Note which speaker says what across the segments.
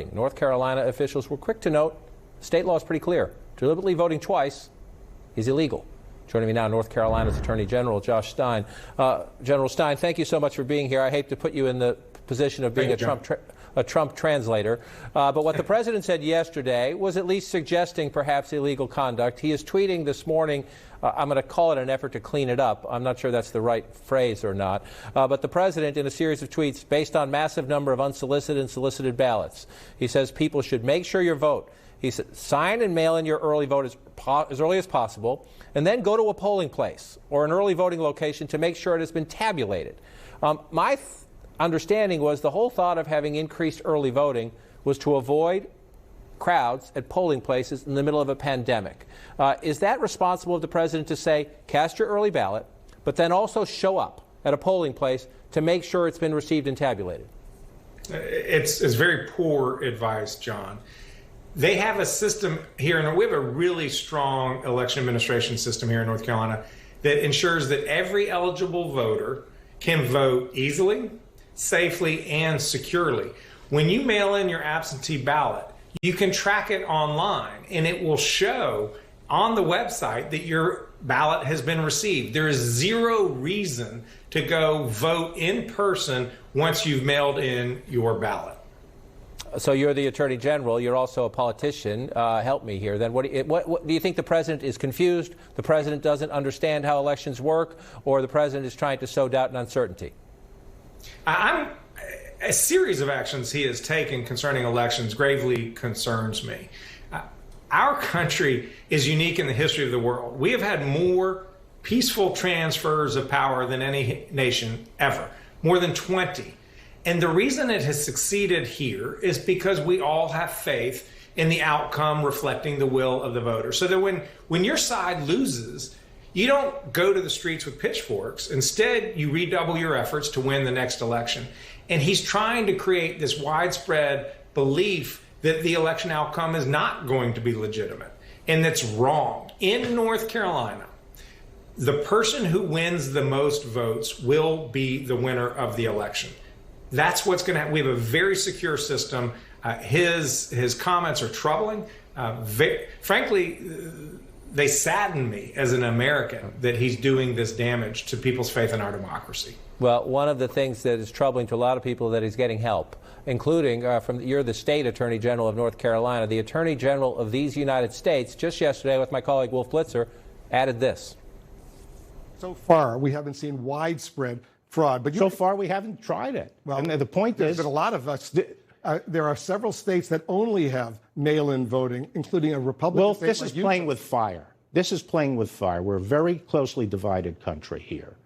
Speaker 1: North Carolina officials were quick to note state law is pretty clear. Deliberately voting twice is illegal. Joining me now, North Carolina's Attorney General Josh Stein. General Stein, thank you so much for being here. I hate to put you in the position of being a Trump translator, but what the president said yesterday was at least suggesting perhaps illegal conduct. He is tweeting this morning, I'm going to call it an effort to clean it up. I'm not sure that's the right phrase or not. But the president, in a series of tweets based on massive number of unsolicited and solicited ballots, he says people should make sure your vote. He said, sign and mail in your early vote as early as possible, and then go to a polling place or an early voting location to make sure it has been tabulated. My understanding was the whole thought of having increased early voting was to avoid crowds at polling places in the middle of a pandemic. Is that responsible of the president to say, cast your early ballot, but then also show up at a polling place to make sure it's been received and tabulated?
Speaker 2: It's very poor advice, John. They have a system here, and we have a really strong election administration system here in North Carolina that ensures that every eligible voter can vote easily, safely, and securely. When you mail in your absentee ballot, you can track it online, and it will show on the website that your ballot has been received. There is zero reason to go vote in person once you've mailed in your ballot.
Speaker 1: So you're the Attorney General. You're also a politician. Help me here. Then, what do you think the president is confused? The president doesn't understand how elections work, or the president is trying to sow doubt and uncertainty?
Speaker 2: A series of actions he has taken concerning elections gravely concerns me. Our country is unique in the history of the world. We have had more peaceful transfers of power than any nation ever, more than 20. And the reason it has succeeded here is because we all have faith in the outcome reflecting the will of the voter. So that when your side loses, you don't go to the streets with pitchforks. Instead, you redouble your efforts to win the next election. And he's trying to create this widespread belief that the election outcome is not going to be legitimate. And that's wrong. In North Carolina, the person who wins the most votes will be the winner of the election. That's what's going to happen. We have a very secure system. His comments are troubling. Frankly, they sadden me as an American that he's doing this damage to people's faith in our democracy.
Speaker 1: Well, one of the things that is troubling to a lot of people that he's getting help, including you're the state Attorney General of North Carolina. The Attorney General of these United States, just yesterday with my colleague Wolf Blitzer, added this.
Speaker 3: So far, we haven't seen widespread fraud, but
Speaker 4: so far we haven't tried it.
Speaker 3: Well,
Speaker 4: and the point is,
Speaker 3: but a lot of us. There are several states that only have mail-in voting, including a Republican.
Speaker 4: Well, this is playing with fire. This is playing with fire. We're a very closely divided country here,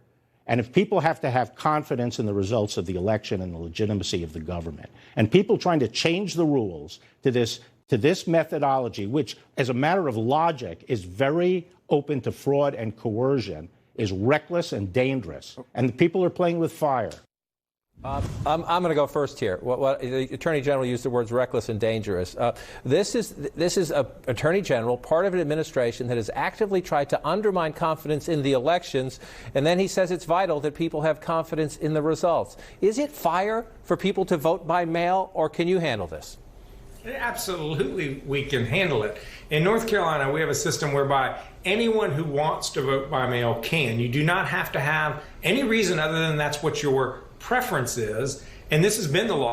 Speaker 4: and if people have to have confidence in the results of the election and the legitimacy of the government, and people trying to change the rules to this methodology, which, as a matter of logic, is very open to fraud and coercion, is reckless and dangerous, and the people are playing with fire.
Speaker 1: I'm going to go first here. The Attorney General used the words reckless and dangerous. This is an Attorney General, part of an administration that has actively tried to undermine confidence in the elections, and then he says it's vital that people have confidence in the results. Is it fire for people to vote by mail, or can you handle this?
Speaker 2: Absolutely, we can handle it. In North Carolina, we have a system whereby anyone who wants to vote by mail can. You do not have to have any reason other than that's what your preference is, and this has been the law